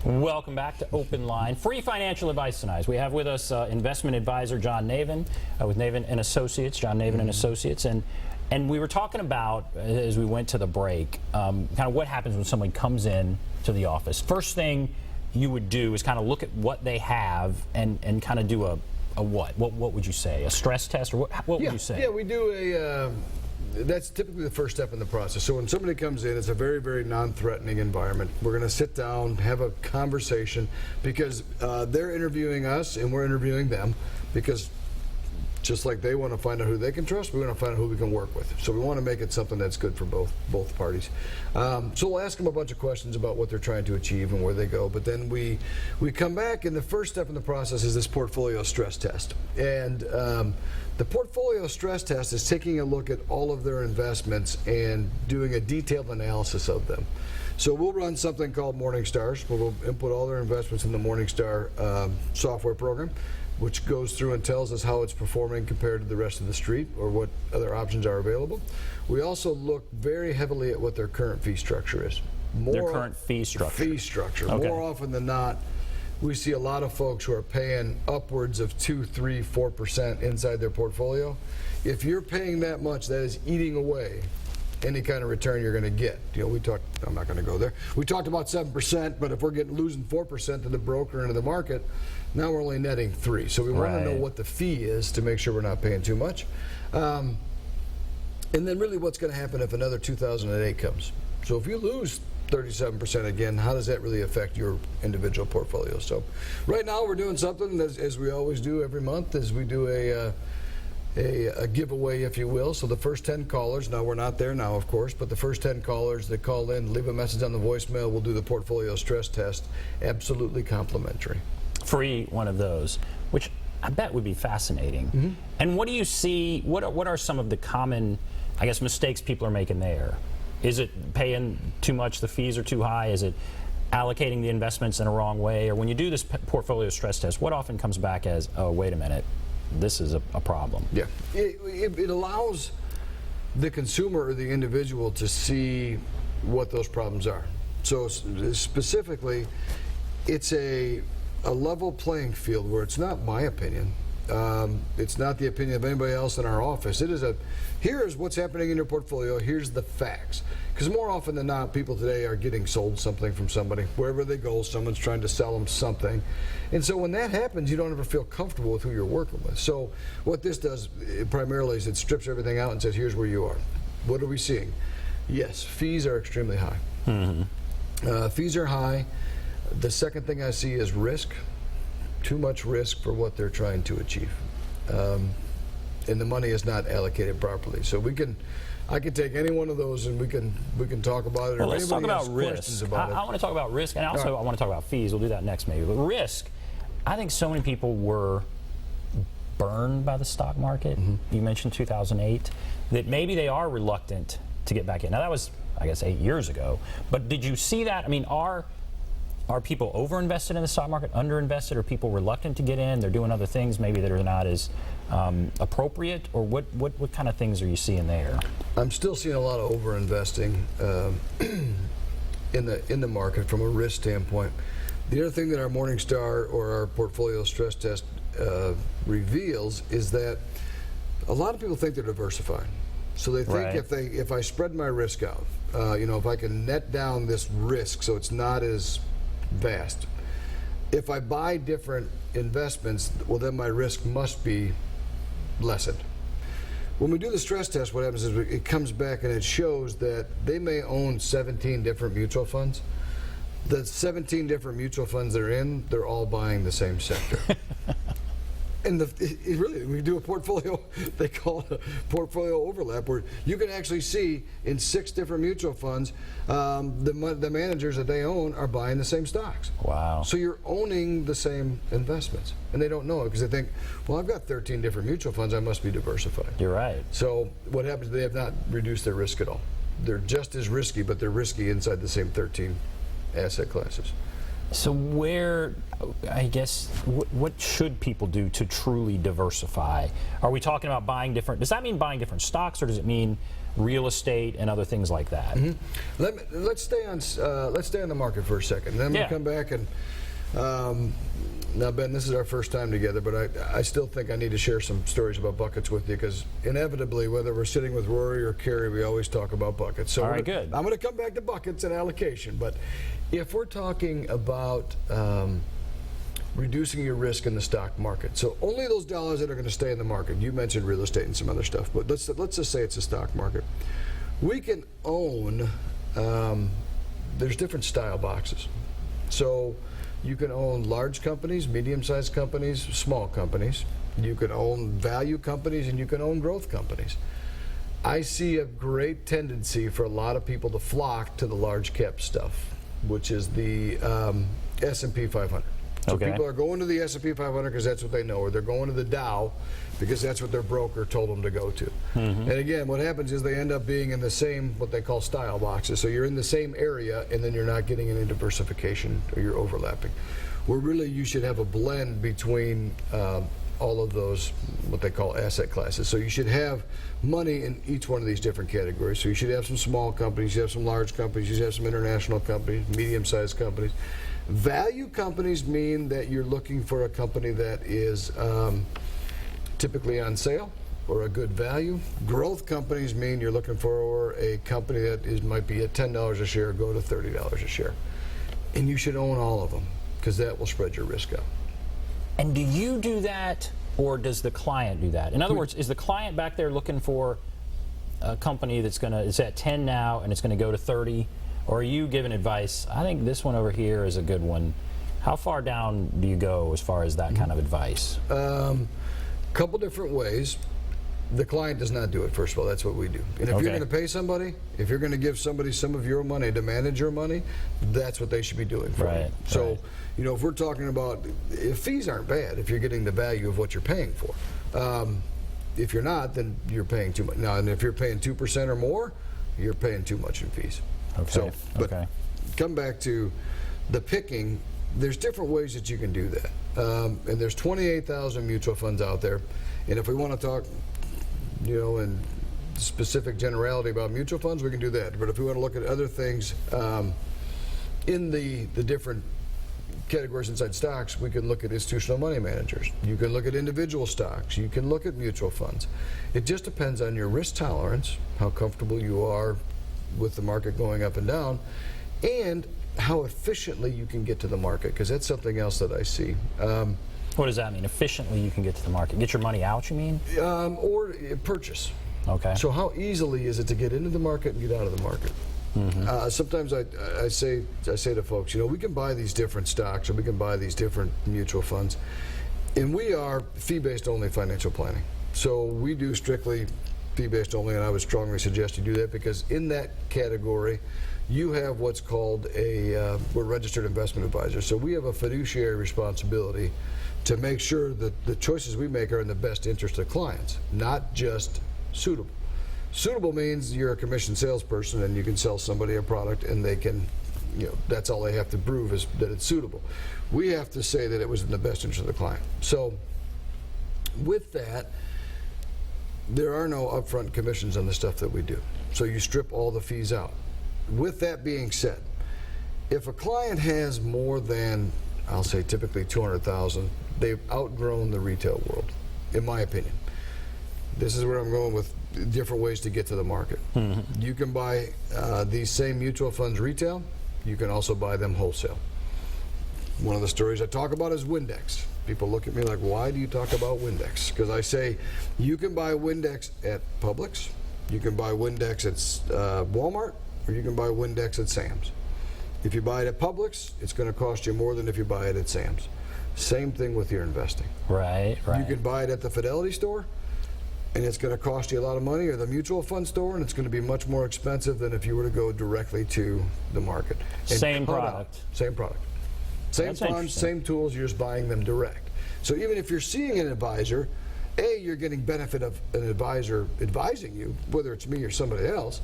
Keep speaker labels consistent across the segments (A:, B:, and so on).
A: Welcome back to OpenLine. Free financial advice tonight. We have with us investment advisor John Navin with Navin and Associates, John Navin and Associates, and we were talking about, as we went to the break, kind of what happens when someone comes in to the office. First thing you would do is kind of look at what they have and kind of do a what? What would you say? A stress test, or what would you say?
B: Yeah, we do a. That's typically the first step in the process. So when somebody comes in, it's a very, very non-threatening environment. We're going to sit down, have a conversation, because they're interviewing us and we're interviewing them, because just like they want to find out who they can trust, we want to find out who we can work with. So we want to make it something that's good for both parties. So we'll ask them a bunch of questions about what they're trying to achieve and where they go. But then we come back, and the first step in the process is this portfolio stress test. And the portfolio stress test is taking a look at all of their investments and doing a detailed analysis of them. So we'll run something called Morningstars, where we'll input all their investments in the Morningstar software program, which goes through and tells us how it's performing compared to the rest of the street, or what other options are available. We also look very heavily at what their current fee structure is.
A: Their current fee structure.
B: Fee structure.
A: Okay.
B: More often than not, we see a lot of folks who are paying upwards of 2, 3, 4% inside their portfolio. If you're paying that much, that is eating away any kind of return you're going to get. You know, I'm not going to go there. We talked about 7%, but if we're losing 4% to the broker and to the market, now we're only netting 3. So we want to know what the fee is to make sure we're not paying too much. And then really what's going to happen if another 2008 comes. So if you lose 37% again, how does that really affect your individual portfolio? So right now we're doing something, as we always do every month, is we do a giveaway, if you will. So the first 10 callers, now we're not there now, of course, but the first 10 callers that call in, leave a message on the voicemail, we'll do the portfolio stress test, absolutely complimentary.
A: Free one of those, which I bet would be fascinating. Mm-hmm. And what do you see, what are some of the common, I guess, mistakes people are making there? Is it paying too much, the fees are too high? Is it allocating the investments in a wrong way? Or when you do this portfolio stress test, what often comes back as, oh, wait a minute, this is a problem?
B: Yeah, it allows the consumer or the individual to see what those problems are. So specifically, it's a level playing field where it's not my opinion. It's not the opinion of anybody else in our office. It is here's what's happening in your portfolio, here's the facts. Because more often than not, people today are getting sold something from somebody. Wherever they go, someone's trying to sell them something. And so when that happens, you don't ever feel comfortable with who you're working with. So what this does primarily is it strips everything out and says, here's where you are. What are we seeing? Yes, fees are extremely high. Mm-hmm. Fees are high. The second thing I see is risk. Too much risk for what they're trying to achieve. And the money is not allocated properly. So I can take any one of those and we can talk about it.
A: Well, let's talk about risk. I want to talk about risk, and also I want to talk about fees. We'll do that next maybe. But risk, I think so many people were burned by the stock market. Mm-hmm. You mentioned 2008, that maybe they are reluctant to get back in. Now that was, I guess, 8 years ago. But did you see that? I mean, are people over-invested in the stock market, under-invested? Are people reluctant to get in? They're doing other things maybe that are not as appropriate? Or what kind of things are you seeing there?
B: I'm still seeing a lot of over-investing in the market from a risk standpoint. The other thing that our Morningstar or our portfolio stress test reveals is that a lot of people think they're diversifying. So they think if I spread my risk out, if I can net down this risk so it's not as vast. If I buy different investments, well, then my risk must be lessened. When we do the stress test, what happens is it comes back and it shows that they may own 17 different mutual funds. The 17 different mutual funds they're all buying the same sector. And really, we do a portfolio, they call it a portfolio overlap, where you can actually see in 6 different mutual funds, the managers that they own are buying the same stocks.
A: Wow.
B: So you're owning the same investments. And they don't know it because they think, well, I've got 13 different mutual funds, I must be diversified. You're
A: right.
B: So what happens is they have not reduced their risk at all. They're just as risky, but they're risky inside the same 13 asset classes.
A: So where, I guess, what should people do to truly diversify? Are we talking about buying different, does that mean buying different stocks, or does it mean real estate and other things like that?
B: Let's stay on the market for a second. Then we'll come back and now, Ben, this is our first time together, but I still think I need to share some stories about buckets with you, because inevitably, whether we're sitting with Rory or Carrie, we always talk about buckets. So
A: all right, good.
B: I'm going to come back to buckets and allocation, but if we're talking about reducing your risk in the stock market, so only those dollars that are going to stay in the market. You mentioned real estate and some other stuff, but let's just say it's a stock market. We can own. There's different style boxes, so you can own large companies, medium-sized companies, small companies. You can own value companies, and you can own growth companies. I see a great tendency for a lot of people to flock to the large cap stuff, which is the S&P 500. So people are going to the S&P 500 because that's what they know, or they're going to the Dow because that's what their broker told them to go to. And again, what happens is they end up being in the same, what they call style boxes. So you're in the same area, and then you're not getting any diversification, or you're overlapping. Where really you should have a blend between all of those, what they call asset classes. So you should have money in each one of these different categories. So you should have some small companies, you should have some large companies, you should have some international companies, medium-sized companies. Value companies mean that you're looking for a company that is typically on sale or a good value. Growth companies mean you're looking for a company that might be at $10 a share, go to $30 a share. And you should own all of them, because that will spread your risk out.
A: And do you do that, or does the client do that? In other words, is the client back there looking for a company that's it's at 10 now and it's going to go to 30? Or are you giving advice, I think this one over here is a good one? How far down do you go as far as that kind of advice?
B: Couple different ways. The client does not do it, first of all. That's what we do. And if you're going to pay somebody, if you're going to give somebody some of your money to manage your money, that's what they should be doing for you. So, you know, if we're talking about, if fees aren't bad, if you're getting the value of what you're paying for. If you're not, then you're paying too much. Now, and if you're paying 2% or more, you're paying too much in fees. So, but come back to the picking. There's different ways that you can do that, and there's 28,000 mutual funds out there. And if we want to talk, you know, in specific generality about mutual funds, we can do that. But if we want to look at other things in the different categories inside stocks, we can look at institutional money managers. You can look at individual stocks. You can look at mutual funds. It just depends on your risk tolerance, how comfortable you are with the market going up and down, and how efficiently you can get to the market, because that's something else that I see.
A: What does that mean? Efficiently you can get to the market? Get your money out, you mean?
B: Or purchase.
A: Okay.
B: So how easily is it to get into the market and get out of the market? Sometimes I say to folks, you know, we can buy these different stocks, or we can buy these different mutual funds, and we are fee-based only financial planning. So we do strictly fee-based only, and I would strongly suggest you do that, because in that category you have what's called we're registered investment advisors. So we have a fiduciary responsibility to make sure that the choices we make are in the best interest of clients, not just suitable. Suitable means you're a commissioned salesperson and you can sell somebody a product and they can, you know, that's all they have to prove is that it's suitable. We have to say that it was in the best interest of the client. So with that, there are no upfront commissions on the stuff that we do. So you strip all the fees out. With that being said, if a client has more than, I'll say typically 200,000, they've outgrown the retail world, in my opinion. This is where I'm going with different ways to get to the market. You can buy these same mutual funds retail. You can also buy them wholesale. One of the stories I talk about is Windex. People look at me like, why do you talk about Windex? Because I say, you can buy Windex at Publix, you can buy Windex at Walmart, or you can buy Windex at Sam's. If you buy it at Publix, it's going to cost you more than if you buy it at Sam's. Same thing with your investing.
A: Right.
B: You can buy it at the Fidelity store, and it's going to cost you a lot of money, or the mutual fund store, and it's going to be much more expensive than if you were to go directly to the market.
A: Same product.
B: Same product. Same funds, same tools, you're just buying them direct. So even if you're seeing an advisor, you're getting benefit of an advisor advising you, whether it's me or somebody else,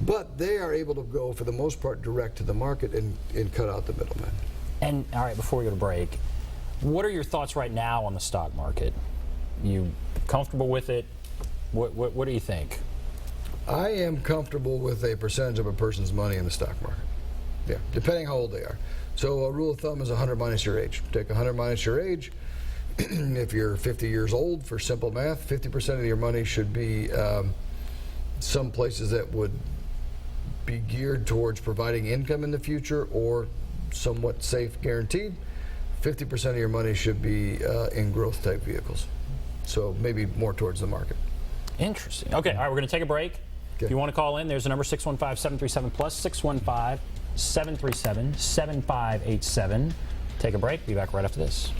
B: but they are able to go, for the most part, direct to the market and cut out the middleman.
A: And all right, before we go to break, what are your thoughts right now on the stock market? You comfortable with it? What do you think?
B: I am comfortable with a percentage of a person's money in the stock market. Yeah, depending how old they are. So a rule of thumb is 100 minus your age. Take 100 minus your age. If you're 50 years old, for simple math, 50% of your money should be some places that would be geared towards providing income in the future or somewhat safe, guaranteed. 50% of your money should be in growth type vehicles. So maybe more towards the market.
A: Interesting. Okay, all right, we're going to take a break.
B: Okay.
A: If you want to call in, there's a number 615-737-PLUS, 615-737-7587. Take a break. Be back right after this.